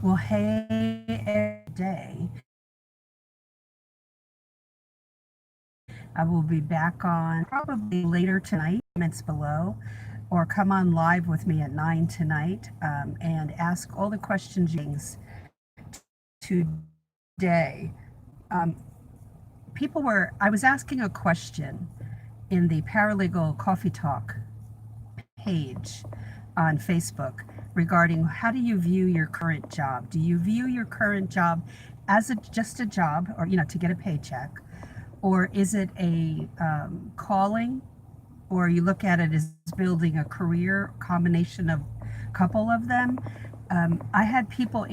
Well, hey, every day. I will be back on probably later tonight, comments below, or come on live with me at 9 tonight and ask all the questions today. Um, I was asking a question in the Paralegal Coffee Talk page on Facebook regarding how do you view your current job? Do you view your current job as just a job, or to get a paycheck, or is it a calling, or you look at it as building a career? Combination of a couple of them. I had people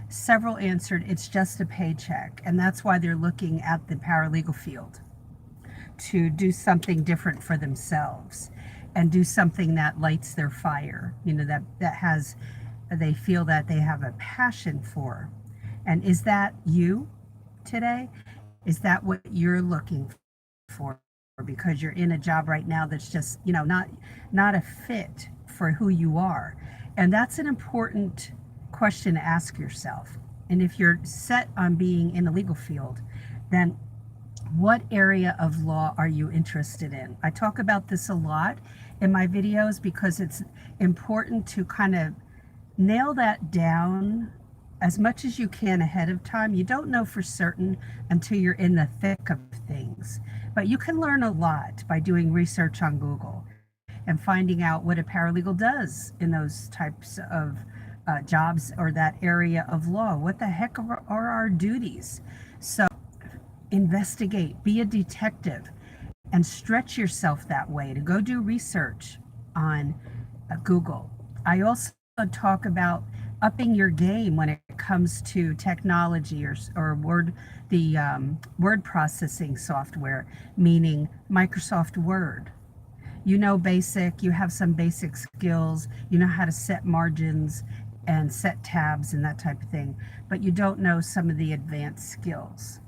several answered it's just a paycheck, and that's why they're looking at the paralegal field to do something different for themselves and do something that lights their fire, they feel that they have a passion for. And is that you today? Is that what you're looking for? Because you're in a job right now that's just, not a fit for who you are. And that's an important question to ask yourself. And if you're set on being in the legal field, then what area of law are you interested in? I talk about this a lot in my videos because it's important to kind of nail that down as much as you can ahead of time. You don't know for certain until you're in the thick of things, but you can learn a lot by doing research on Google and finding out what a paralegal does in those types of jobs or that area of law. What the heck are our duties? So investigate, be a detective, and stretch yourself that way to go do research on Google. I also talk about upping your game when it comes to technology or word processing software, meaning Microsoft Word. You have some basic skills, you know how to set margins and set tabs and that type of thing, but you don't know some of the advanced skills.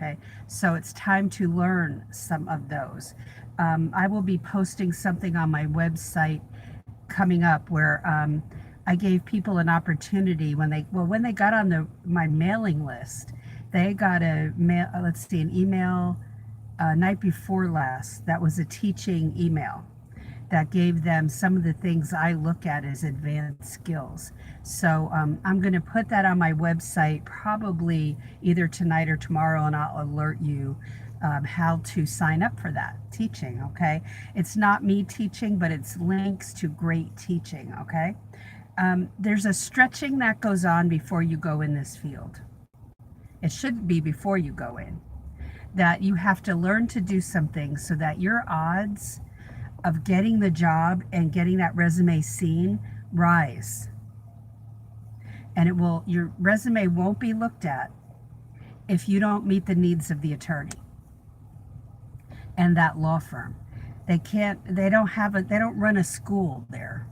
Okay, so it's time to learn some of those. I will be posting something on my website coming up where I gave people an opportunity when they got on my mailing list. They got an email night before last. That was a teaching email that gave them some of the things I look at as advanced skills. So I'm going to put that on my website probably either tonight or tomorrow, and I'll alert you how to sign up for that teaching, okay? It's not me teaching, but it's links to great teaching, okay? There's a stretching that goes on before you go in this field. It should be before you go in. That you have to learn to do something so that your odds of getting the job and getting that resume seen rise. And your resume won't be looked at if you don't meet the needs of the attorney and that law firm. They don't run a school there.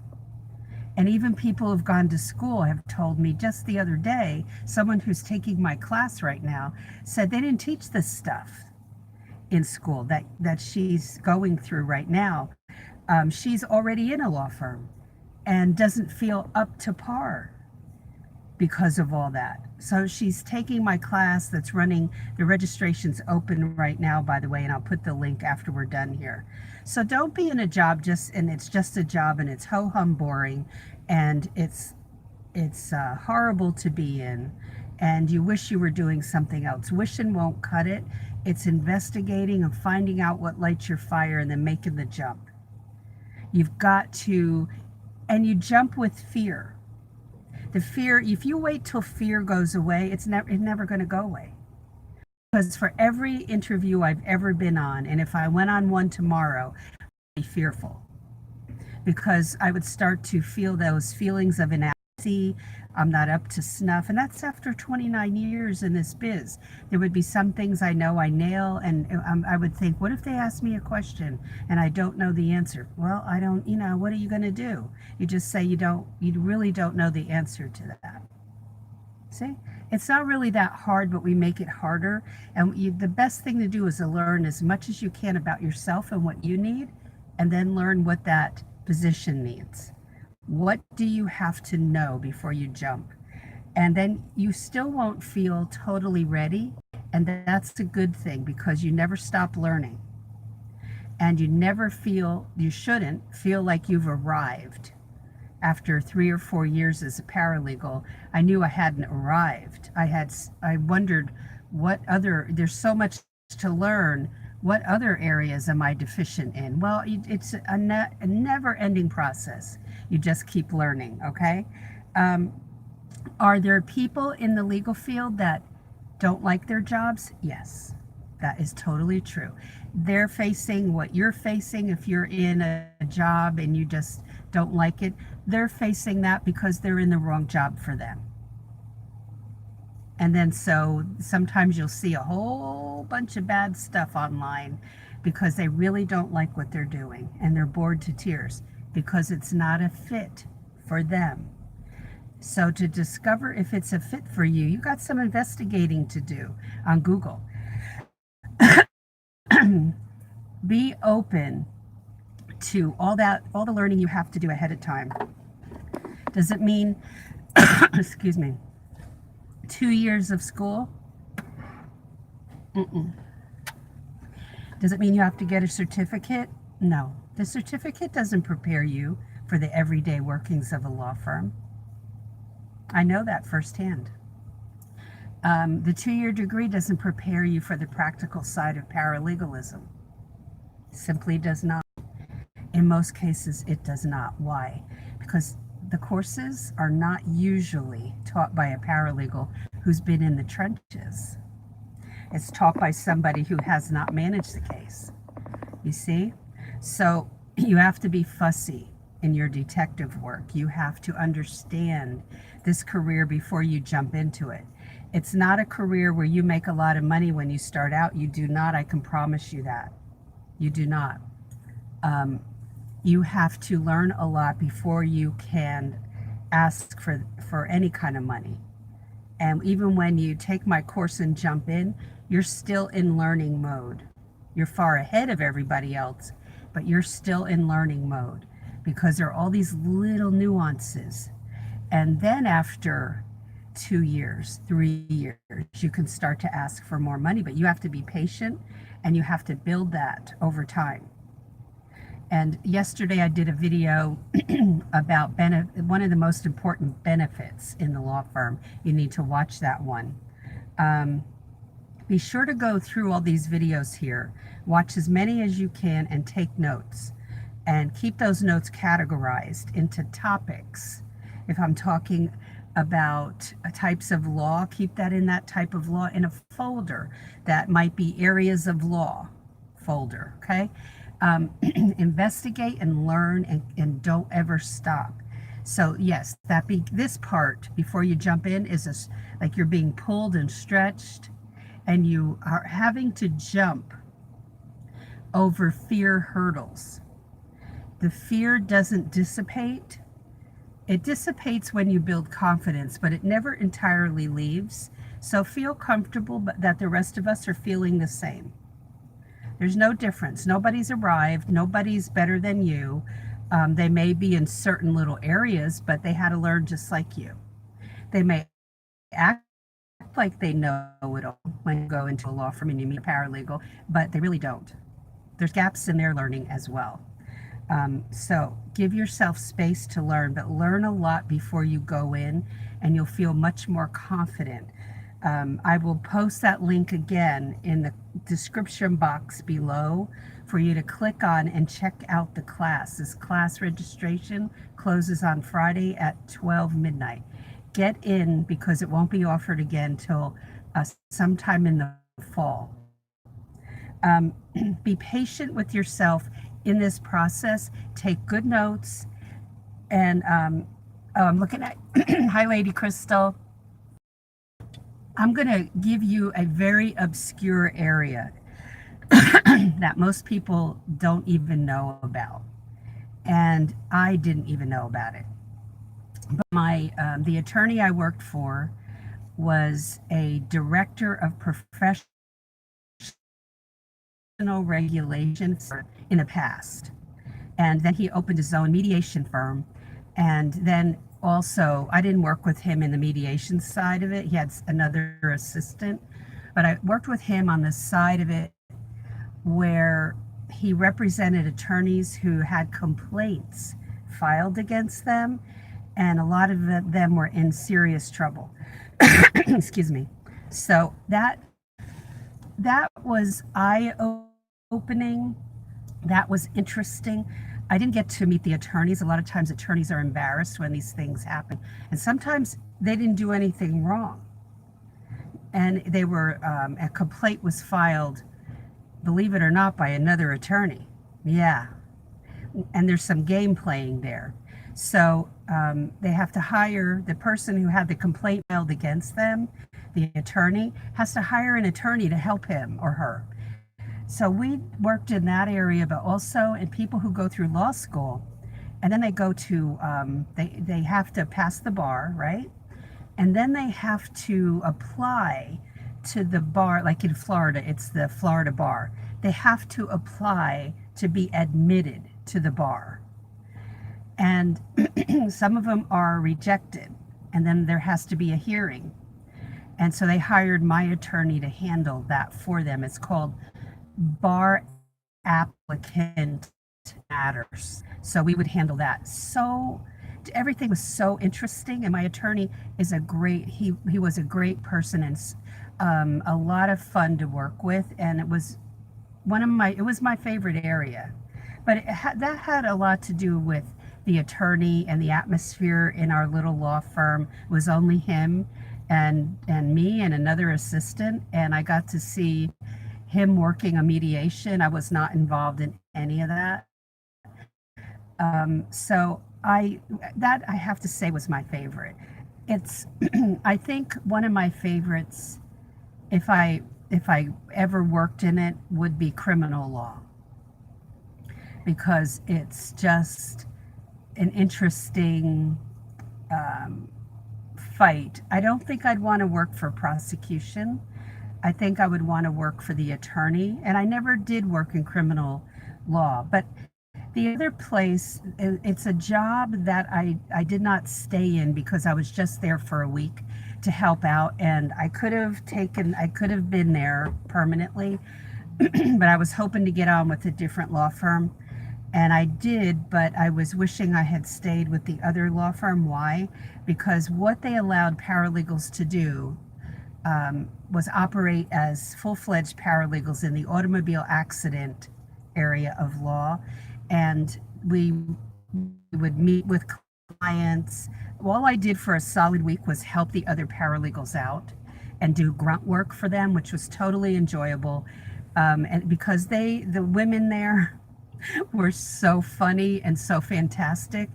And even people who've gone to school have told me just the other day, someone who's taking my class right now said they didn't teach this stuff in school that she's going through right now. She's already in a law firm and doesn't feel up to par because of all that. So she's taking my class that's running. The registration's open right now, by the way, and I'll put the link after we're done here. So don't be in a job it's just a job and it's ho-hum boring and it's horrible to be in and you wish you were doing something else. Wishing won't cut it. It's investigating and finding out what lights your fire and then making the jump. You've got to, and you jump with fear. The fear, if you wait till fear goes away, it's never going to go away. Because for every interview I've ever been on, and if I went on one tomorrow, I'd be fearful. Because I would start to feel those feelings of inadequacy. I'm not up to snuff. And that's after 29 years in this biz. There would be some things I know I nail, and I would think, what if they ask me a question and I don't know the answer? Well, I don't, what are you going to do? You just say you really don't know the answer to that. See? It's not really that hard, but we make it harder. And the best thing to do is to learn as much as you can about yourself and what you need, and then learn what that position needs. What do you have to know before you jump? And then you still won't feel totally ready. And that's a good thing because you never stop learning. And you shouldn't feel like you've arrived. After 3 or 4 years as a paralegal, I knew I hadn't arrived. I wondered there's so much to learn. What other areas am I deficient in? Well, it's a never ending process. You just keep learning, okay? Um, are there people in the legal field that don't like their jobs? Yes, that is totally true. They're facing what you're facing. If you're in a job and you just don't like it, they're facing that because they're in the wrong job for them. And then so sometimes you'll see a whole bunch of bad stuff online because they really don't like what they're doing and they're bored to tears because it's not a fit for them. So to discover if it's a fit for you, you got some investigating to do on Google. Be open to all the learning you have to do ahead of time. Does it mean, excuse me, 2 years of school? Mm-mm. Does it mean you have to get a certificate? No. The certificate doesn't prepare you for the everyday workings of a law firm. I know that firsthand. The 2-year degree doesn't prepare you for the practical side of paralegalism. Simply does not. In most cases, it does not. Why? Because the courses are not usually taught by a paralegal who's been in the trenches. It's taught by somebody who has not managed the case. You see? So you have to be fussy in your detective work. You have to understand this career before you jump into it. It's not a career where you make a lot of money when you start out. You do not. I can promise you that. You do not. You have to learn a lot before you can ask for any kind of money. And even when you take my course and jump in, you're still in learning mode. You're far ahead of everybody else, but you're still in learning mode because there are all these little nuances. And then after 2 years, 3 years, you can start to ask for more money, but you have to be patient and you have to build that over time. And yesterday I did a video about one of the most important benefits in the law firm. You need to watch that one. Be sure to go through all these videos here. Watch as many as you can and take notes. And keep those notes categorized into topics. If I'm talking about types of law, keep that in that type of law in a folder. That might be areas of law folder, okay? Investigate and learn and don't ever stop. So yes, this part before you jump in is like you're being pulled and stretched and you are having to jump over fear hurdles. The fear doesn't dissipate. It dissipates when you build confidence, but it never entirely leaves. So feel comfortable that the rest of us are feeling the same. There's no difference. Nobody's arrived. Nobody's better than you. They may be in certain little areas, but they had to learn just like you. They may act like they know it all when you go into a law firm and you meet a paralegal, but they really don't. There's gaps in their learning as well. So give yourself space to learn, but learn a lot before you go in and you'll feel much more confident. I will post that link again in the description box below for you to click on and check out the class. This class registration closes on Friday at 12 midnight. Get in because it won't be offered again till sometime in the fall. Be patient with yourself in this process. Take good notes. And I'm looking at, hi Lady Crystal. I'm going to give you a very obscure area that most people don't even know about. And I didn't even know about it. But the attorney I worked for was a director of professional regulation in the past. And then he opened his own mediation firm. And then also, I didn't work with him in the mediation side of it. He had another assistant, but I worked with him on the side of it where he represented attorneys who had complaints filed against them, and a lot of them were in serious trouble. Excuse me. So that was eye opening. That was interesting. I didn't get to meet the attorneys. A lot of times attorneys are embarrassed when these things happen, and sometimes they didn't do anything wrong, and they were a complaint was filed, believe it or not, by another attorney. Yeah, and there's some game playing there. So they have to hire the person who had the complaint filed against them. The attorney has to hire an attorney to help him or her. So we worked in that area, but also in people who go through law school, and then they go to they have to pass the bar, right? And then they have to apply to the bar, like in Florida, it's the Florida bar. They have to apply to be admitted to the bar. And some of them are rejected, and then there has to be a hearing. And so they hired my attorney to handle that for them. It's called Bar Applicant Matters. So we would handle that. So everything was so interesting, and my attorney is he was a great person, and a lot of fun to work with, and it was my favorite area. But that had a lot to do with the attorney and the atmosphere in our little law firm. It was only him and me and another assistant, and I got to see him working a mediation. I was not involved in any of that. So I have to say was my favorite. It's I think one of my favorites, if I ever worked in it, would be criminal law, because it's just an interesting fight. I don't think I'd want to work for prosecution. I think I would want to work for the attorney, and I never did work in criminal law. But the other place, it's a job that I did not stay in because I was just there for a week to help out, and I could have been there permanently, but I was hoping to get on with a different law firm. And I did, but I was wishing I had stayed with the other law firm. Why? Because what they allowed paralegals to do was operate as full-fledged paralegals in the automobile accident area of law. And we would meet with clients. All I did for a solid week was help the other paralegals out and do grunt work for them, which was totally enjoyable. And because the women there were so funny and so fantastic,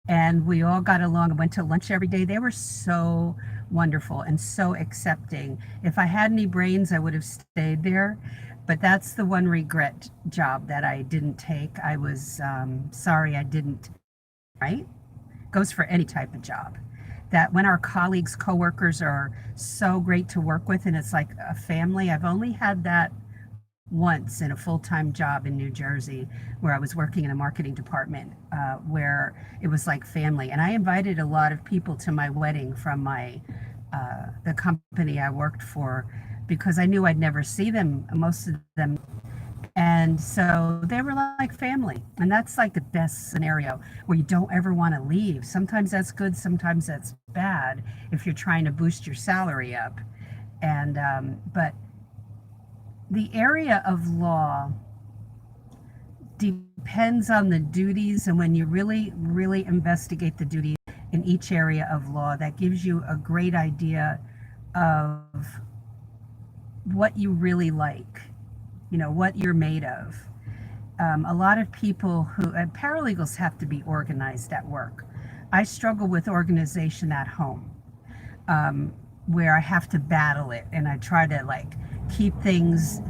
and we all got along and went to lunch every day. They were so wonderful and so accepting. If I had any brains, I would have stayed there, but that's the one regret job that I didn't take. I was sorry I didn't. Right? Goes for any type of job. That when our colleagues, coworkers are so great to work with, and it's like a family. I've only had that once in a full-time job in New Jersey, where I was working in a marketing department, where it was like family. And I invited a lot of people to my wedding from the company I worked for, because I knew I'd never see them, most of them. And so they were like family. And that's like the best scenario, where you don't ever want to leave. Sometimes that's good, sometimes that's bad if you're trying to boost your salary up. And but the area of law depends on the duties, and when you really, really investigate the duties in each area of law, that gives you a great idea of what you really like, what you're made of. A lot of people paralegals have to be organized at work. I struggle with organization at home, where I have to battle it, and I try to keep things,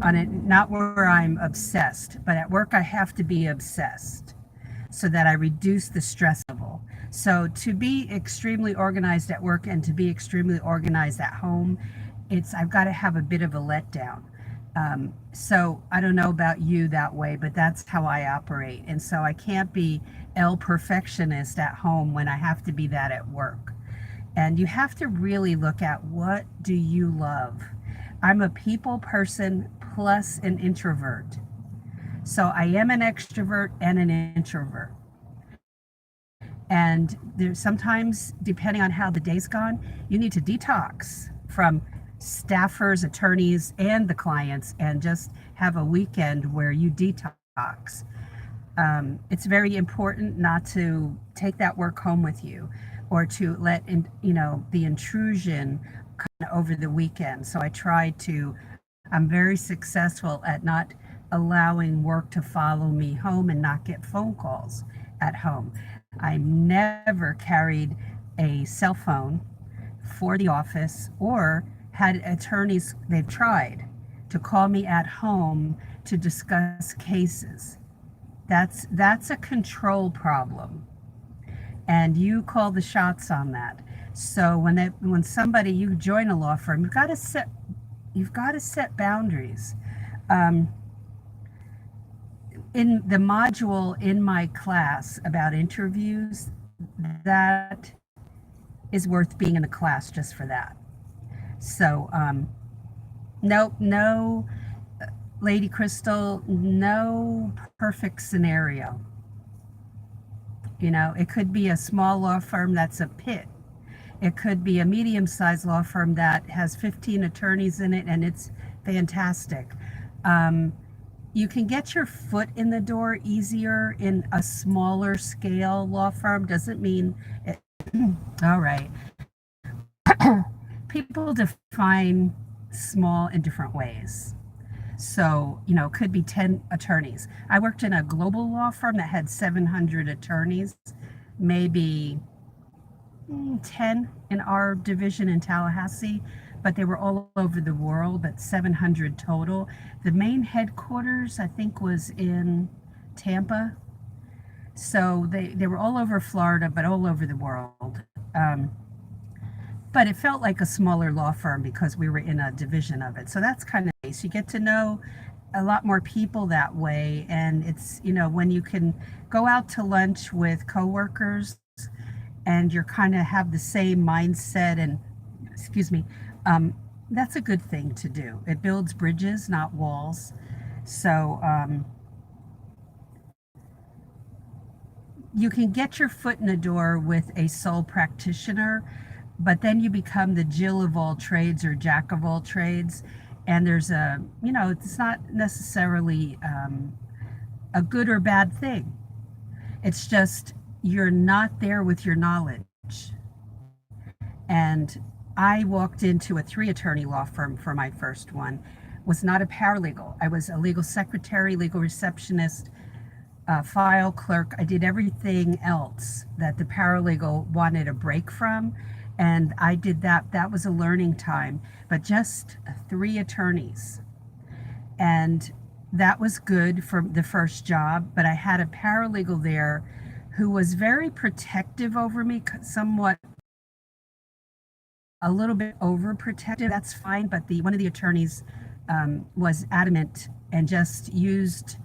on it, not where I'm obsessed, but at work I have to be obsessed so that I reduce the stress level. So to be extremely organized at work and to be extremely organized at home, I've got to have a bit of a letdown. So I don't know about you that way, but that's how I operate. And so I can't be el perfectionist at home when I have to be that at work. And you have to really look at, what do you love? I'm a people person plus an introvert. So I am an extrovert and an introvert. And there's sometimes, depending on how the day's gone, you need to detox from staffers, attorneys, and the clients, and just have a weekend where you detox. It's very important not to take that work home with you, or to let in, the intrusion kind of over the weekend. So I try to. I'm very successful at not allowing work to follow me home and not get phone calls at home. I never carried a cell phone for the office, or had attorneys, they've tried to call me at home to discuss cases. That's a control problem, and you call the shots on that. So when somebody, you join a law firm, you've got to set boundaries. Um, in the module in my class about interviews, that is worth being in a class just for that. So no, Lady Crystal, no perfect scenario. It could be a small law firm that's a pit. It could be a medium sized law firm that has 15 attorneys in it and it's fantastic. Um, you can get your foot in the door easier in a smaller scale law firm. Doesn't mean it. All right. People define small in different ways. So, it could be 10 attorneys. I worked in a global law firm that had 700 attorneys, maybe 10 in our division in Tallahassee, but they were all over the world, but 700 total. The main headquarters, I think, was in Tampa. So they were all over Florida, but all over the world. But it felt like a smaller law firm because we were in a division of it. So that's kind of nice. You get to know a lot more people that way. And it's, when you can go out to lunch with coworkers and you're kind of have the same mindset and, excuse me, that's a good thing to do. It builds bridges, not walls. So you can get your foot in the door with a sole practitioner, but then you become the Jill of all trades or Jack of all trades. And it's not necessarily a good or bad thing. It's just you're not there with your knowledge. And I walked into a 3-attorney law firm for my first one, was not a paralegal. I was a legal secretary, legal receptionist, file clerk. I did everything else that the paralegal wanted a break from. And I did that. That was a learning time, but just 3 attorneys. And that was good for the first job. But I had a paralegal there who was very protective over me, somewhat a little bit overprotective. That's fine. But one of the attorneys was adamant and just used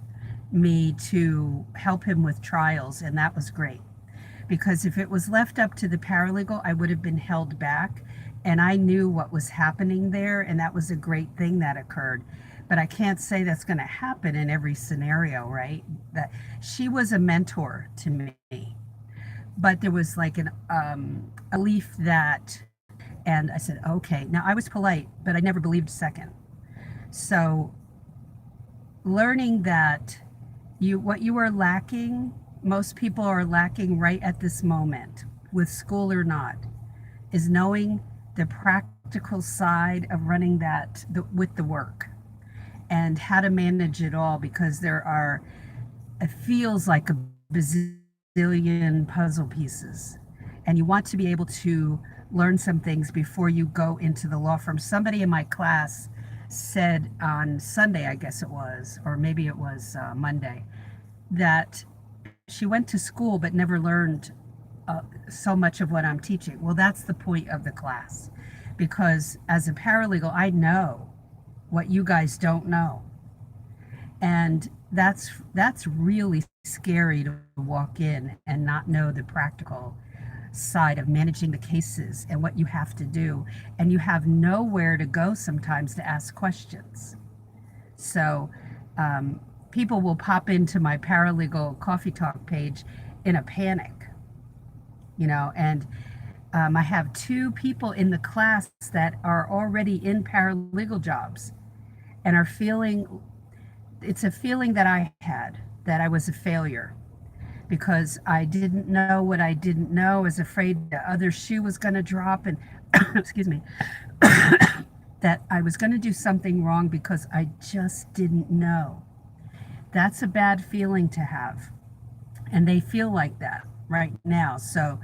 me to help him with trials. And that was great. Because if it was left up to the paralegal, I would have been held back. And I knew what was happening there, and that was a great thing that occurred. But I can't say that's going to happen in every scenario, right? That she was a mentor to me. But there was like a leaf that, and I said, okay. Now I was polite, but I never believed second. So learning that what you are lacking, most people are lacking right at this moment, with school or not, is knowing the practical side of running with the work and how to manage it all, because it feels like a bazillion puzzle pieces. And you want to be able to learn some things before you go into the law firm. Somebody in my class said on Sunday, I guess it was, or maybe it was Monday, that she went to school but never learned so much of what I'm teaching. Well, that's the point of the class, because as a paralegal, I know what you guys don't know. And that's really scary to walk in and not know the practical side of managing the cases and what you have to do. And you have nowhere to go sometimes to ask questions. So um, people will pop into my Paralegal Coffee Talk page in a panic, and I have two people in the class that are already in paralegal jobs and are feeling it's a feeling that I had, that I was a failure because I didn't know what I didn't know. I was afraid the other shoe was going to drop and, excuse me, that I was going to do something wrong because I just didn't know. That's a bad feeling to have. And they feel like that right now. So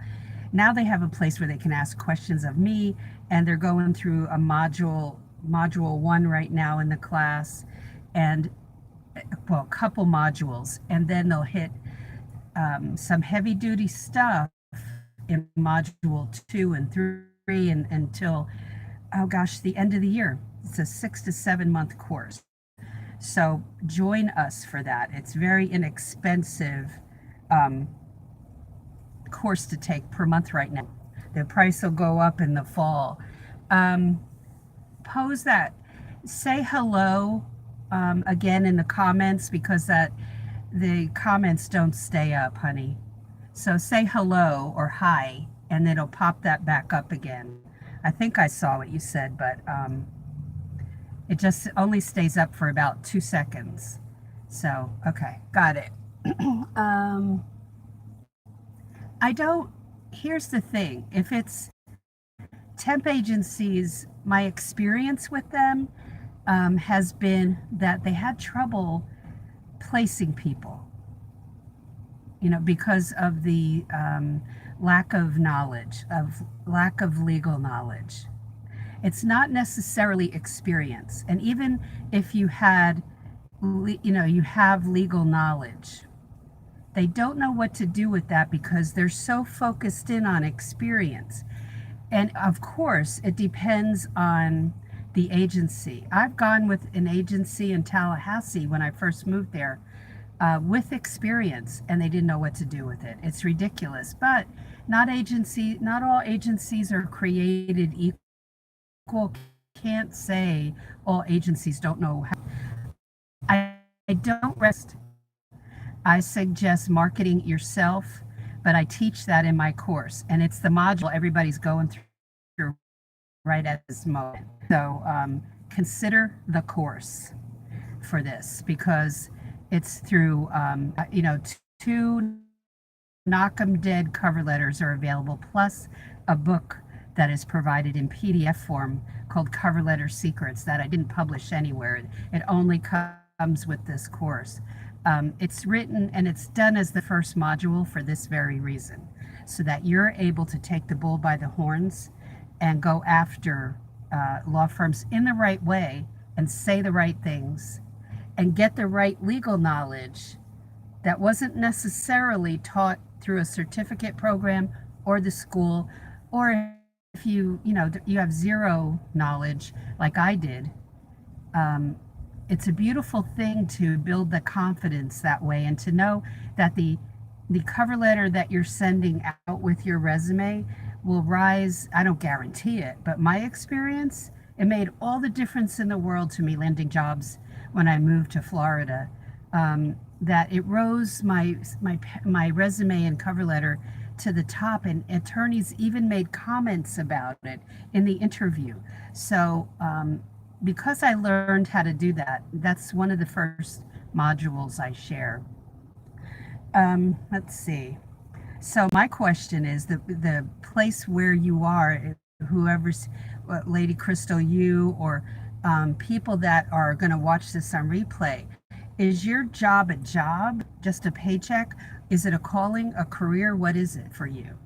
now they have a place where they can ask questions of me, and they're going through a module one right now in the class, and well, a couple modules, and then they'll hit some heavy duty stuff in module 2 and 3 and until, oh gosh, the end of the year. It's a 6 to 7 month course. So join us for that. It's very inexpensive um, course to take per month right now. The price will go up in the fall. Um, Pose that. Say hello again in the comments, because the comments don't stay up, honey. So say hello or hi, and it'll pop that back up again. I think I saw what you said, but it just only stays up for about 2 seconds. So, okay, got it. um, I don't, here's the thing. If it's temp agencies, my experience with them has been that they had trouble placing people, because of the lack of knowledge, of lack of legal knowledge. It's not necessarily experience. And even if you had, you have legal knowledge, they don't know what to do with that because they're so focused in on experience. And of course, it depends on the agency. I've gone with an agency in Tallahassee when I first moved there with experience, and they didn't know what to do with it. It's ridiculous. But not all agencies are created equal. Can't say all agencies don't know how. I don't rest. I suggest marketing yourself, but I teach that in my course, and it's the module everybody's going through right at this moment. So consider the course for this, because it's through, two knock 'em dead cover letters are available, plus a book that is provided in PDF form called Cover Letter Secrets that I didn't publish anywhere. It only comes with this course. It's written and it's done as the first module for this very reason, so that you're able to take the bull by the horns and go after law firms in the right way and say the right things and get the right legal knowledge that wasn't necessarily taught through a certificate program or the school, or if you have zero knowledge like I did. It's a beautiful thing to build the confidence that way, and to know that the cover letter that you're sending out with your resume will rise. I don't guarantee it, but my experience, it made all the difference in the world to me landing jobs when I moved to Florida. That it rose my resume and cover letter to the top, and attorneys even made comments about it in the interview. So because I learned how to do that, that's one of the first modules I share. Let's see. So my question is, the place where you are, whoever's, Lady Crystal, you or people that are going to watch this on replay, is your job a job, just a paycheck? Is it a calling, a career? What is it for you?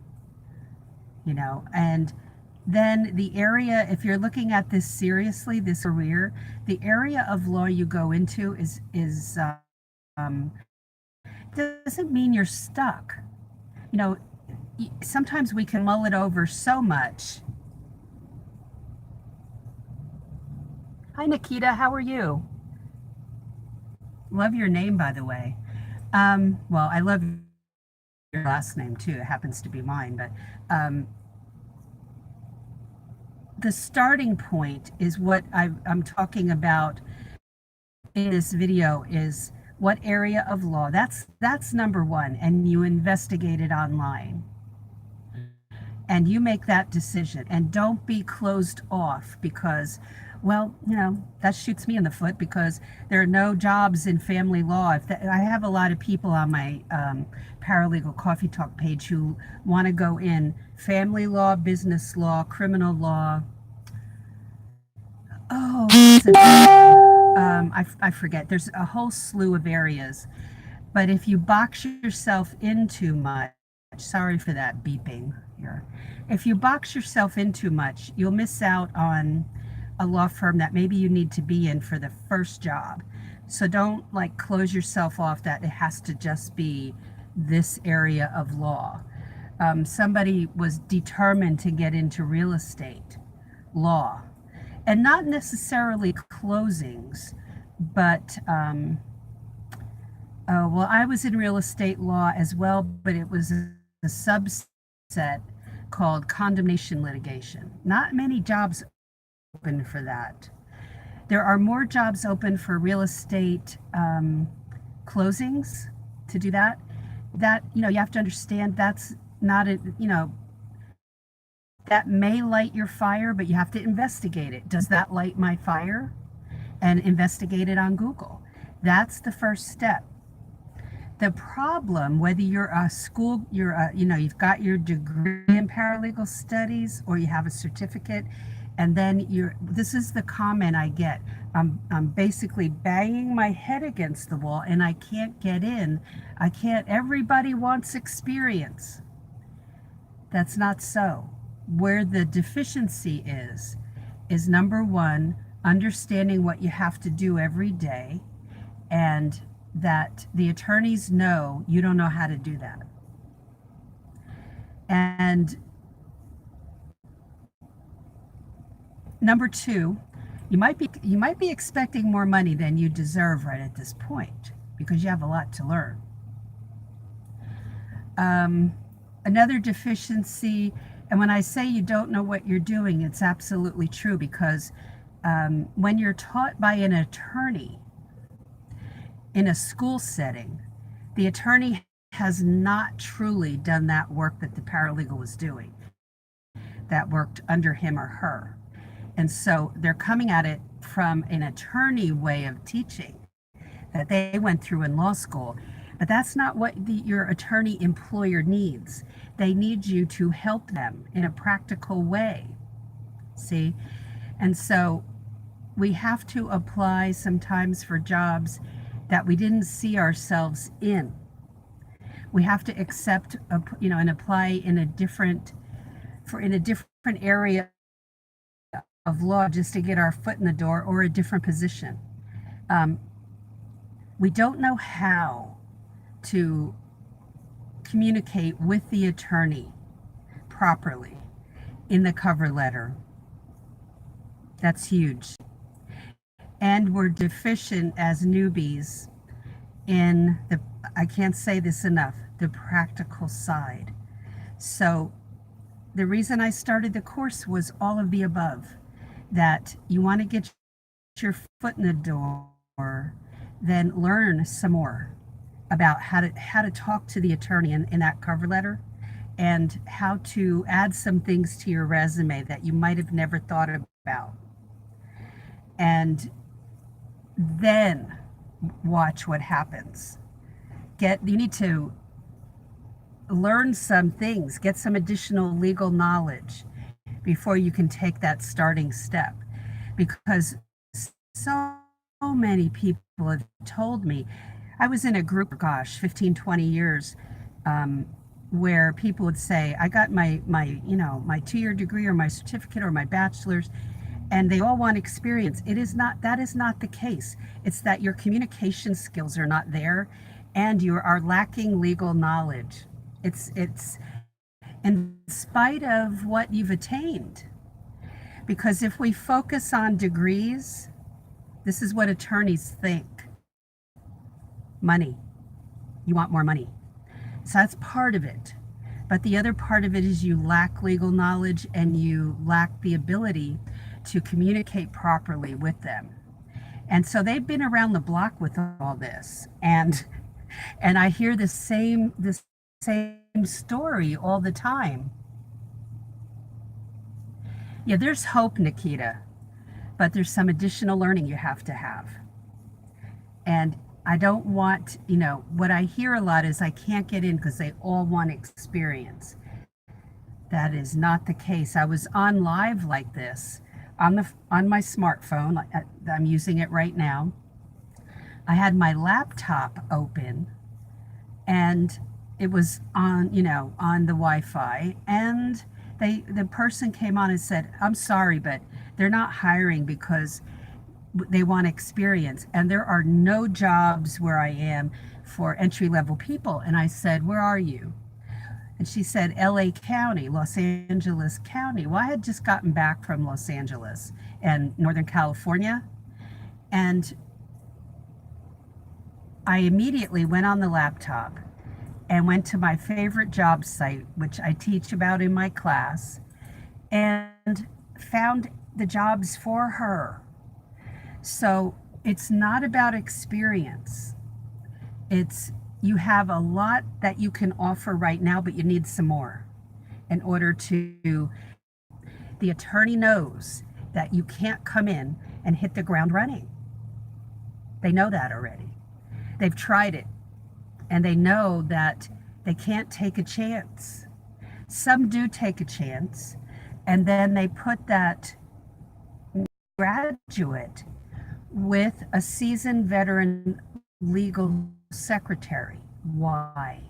And then the area, if you're looking at this seriously, this career, the area of law you go into is doesn't mean you're stuck. Sometimes we can mull it over so much. Hi, Nikita. How are you? Love your name, by the way. Well, I love your last name too. It happens to be mine, but um, the starting point is what I'm talking about in this video is what area of law. That's number one, and you investigate it online. And you make that decision, and don't be closed off because, well, that shoots me in the foot because there are no jobs in family law. I have a lot of people on my Paralegal Coffee Talk page who want to go in family law, business law, criminal law. Oh, I forget. There's a whole slew of areas. But if you box yourself in too much, sorry for that beeping here. If you box yourself in too much, you'll miss out on a law firm that maybe you need to be in for the first job. So don't like close yourself off that it has to just be this area of law. Somebody was determined to get into real estate law and not necessarily closings, but well, I was in real estate law as well, but it was a subset called condemnation litigation. Not many jobs open for that. There are more jobs open for real estate closings to do that. That, you have to understand that's not a, that may light your fire, but you have to investigate it. Does that light my fire? And investigate it on Google. That's the first step. The problem, whether you're a school, you've got your degree in paralegal studies or you have a certificate, and then this is the comment I get. I'm basically banging my head against the wall and I can't get in. Everybody wants experience. That's not so. Where the deficiency is number one, understanding what you have to do every day, and that the attorneys know you don't know how to do that. And number two, you might be expecting more money than you deserve right at this point because you have a lot to learn. Another deficiency, and when I say you don't know what you're doing, it's absolutely true because when you're taught by an attorney in a school setting, the attorney has not truly done that work that the paralegal was doing, that worked under him or her. And so they're coming at it from an attorney way of teaching that they went through in law school. But that's not what your attorney employer needs. They need you to help them in a practical way. See? And so we have to apply sometimes for jobs that we didn't see ourselves in. We have to accept, and apply in a different area of law just to get our foot in the door or a different position. We don't know how to communicate with the attorney properly in the cover letter. That's huge. And we're deficient as newbies in I can't say this enough, the practical side. So the reason I started the course was all of the above, that you want to get your foot in the door, then learn some more about how to talk to the attorney in that cover letter, and how to add some things to your resume that you might have never thought about. And then watch what happens. You need to learn some things, get some additional legal knowledge before you can take that starting step. Because so many people have told me, I was in a group, 15, 20 years, where people would say, I got my 2-year degree or my certificate or my bachelor's, and they all want experience. That is not the case. It's that your communication skills are not there and you are lacking legal knowledge. It's in spite of what you've attained. Because if we focus on degrees, This is what attorneys think. Money. You want more money. So that's part of it. But the other part of it is you lack legal knowledge and you lack the ability to communicate properly with them. And so they've been around the block with all this. And I hear the same story all the time. Yeah, there's hope, Nikita, but there's some additional learning you have to have. And I don't want, what I hear a lot is I can't get in because they all want experience. That is not the case. I was on live like this on my smartphone. I'm using it right now. I had my laptop open and it was on the Wi-Fi, and the person came on and said, "I'm sorry, but they're not hiring because they want experience, and there are no jobs where I am for entry-level people." And I said, "Where are you?" And she said, LA County, Los Angeles County. Well, I had just gotten back from Los Angeles and Northern California, and I immediately went on the laptop and went to my favorite job site, which I teach about in my class, and found the jobs for her. So it's not about experience. You have a lot that you can offer right now, but you need some more in order to, the attorney knows that you can't come in and hit the ground running. They know that already. They've tried it, and they know that they can't take a chance. Some do take a chance, and then they put that graduate with a seasoned veteran legal secretary. Why?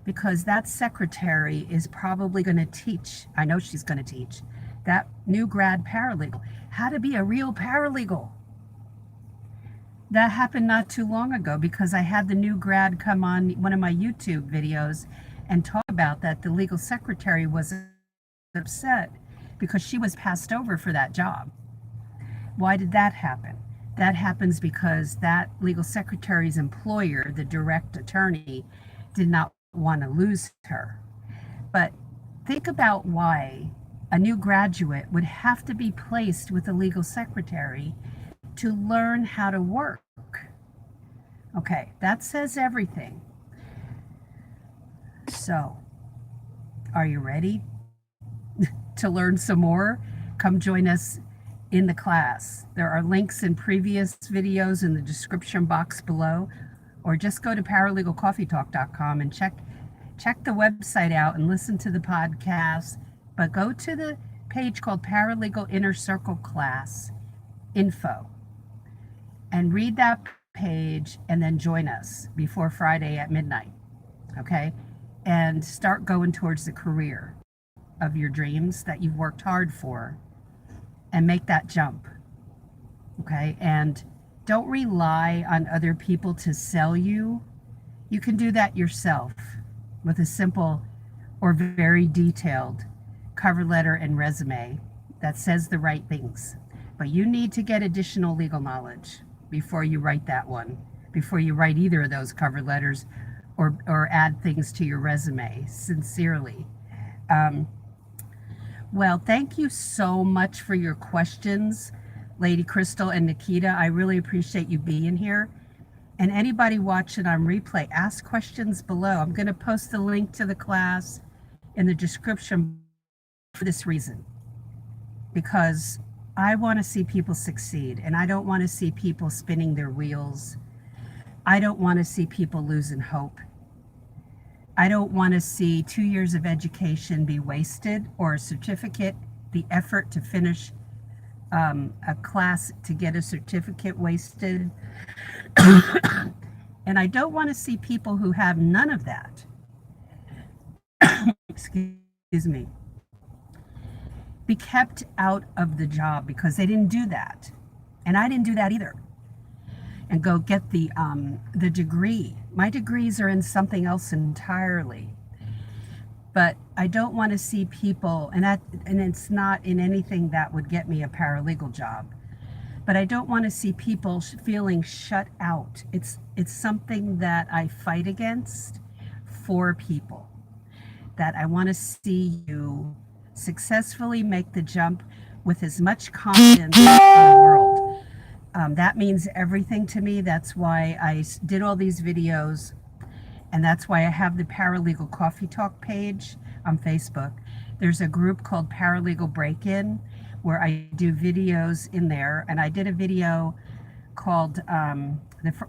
Because that secretary is probably going to teach, I know she's going to teach, that new grad paralegal how to be a real paralegal. That happened not too long ago because I had the new grad come on one of my YouTube videos and talk about that. The legal secretary was upset because she was passed over for that job. Why did that happen? That happens because that legal secretary's employer, the direct attorney, did not want to lose her. But think about why a new graduate would have to be placed with a legal secretary to learn how to work. Okay, that says everything. So, are you ready to learn some more? Come join us in the class. There are links in previous videos in the description box below, or just go to paralegalcoffeetalk.com and check the website out and listen to the podcast. But go to the page called Paralegal Inner Circle Class Info and read that page, and then join us before Friday at midnight, okay? And start going towards the career of your dreams that you've worked hard for, and make that jump, okay? And don't rely on other people to sell you. You can do that yourself with a simple or very detailed cover letter and resume that says the right things. But you need to get additional legal knowledge before you write that one, before you write either of those cover letters or add things to your resume, sincerely. Well, thank you so much for your questions, Lady Crystal and Nikita. I really appreciate you being here. And anybody watching on replay, ask questions below. I'm going to post the link to the class in the description for this reason, because I want to see people succeed, and I don't want to see people spinning their wheels. I don't want to see people losing hope. I don't want to see 2 years of education be wasted, or a certificate, the effort to finish a class to get a certificate wasted. And I don't want to see people who have none of that, excuse me, be kept out of the job because they didn't do that. And I didn't do that either. And go get the degree. My degrees are in something else entirely. But I don't want to see people, and it's not in anything that would get me a paralegal job. but I don't want to see people feeling shut out. It's something that I fight against for people, that I want to see you successfully make the jump with as much confidence in the world. That means everything to me. That's why I did all these videos, and that's why I have the Paralegal Coffee Talk page on Facebook. There's a group called Paralegal Break-In where I do videos in there, and I did a video called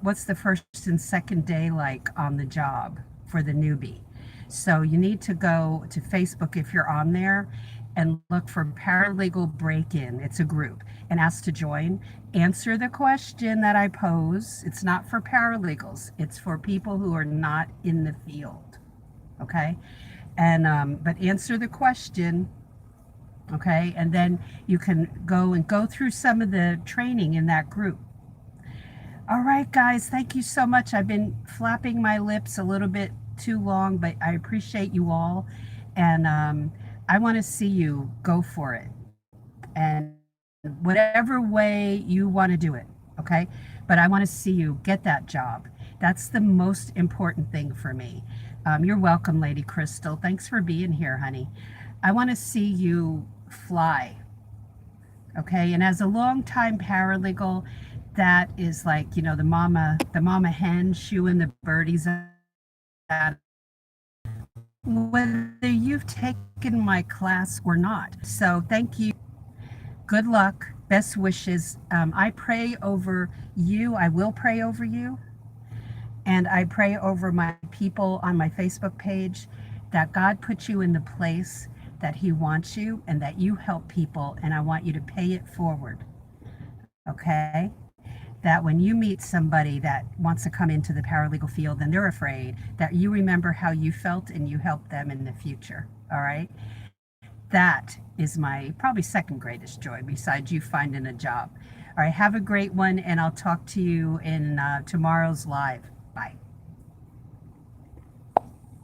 what's the first and second day like on the job for the newbie. So you need to go to Facebook if you're on there and look for Paralegal Break-In. It's a group, and ask to join. Answer the question that I pose. It's not for paralegals. It's for people who are not in the field. Okay? And but answer the question. Okay? And then you can go through some of the training in that group. All right, guys, thank you so much. I've been flapping my lips a little bit too long, but I appreciate you all. And I want to see you go for it. And whatever way you want to do it, okay? But I want to see you get that job. That's the most important thing for me. You're welcome, Lady Crystal. Thanks for being here, honey. I want to see you fly, okay? And as a longtime paralegal, that is like, you know, the mama hen shooing the birdies out, whether you've taken my class or not. So thank you. Good luck. Best wishes. I pray over you. I will pray over you. And I pray over my people on my Facebook page that God puts you in the place that He wants you and that you help people. And I want you to pay it forward. Okay? That when you meet somebody that wants to come into the paralegal field and they're afraid, that you remember how you felt and you help them in the future. All right? That is my probably second greatest joy besides you finding a job. All right, have a great one, and I'll talk to you in tomorrow's live. Bye.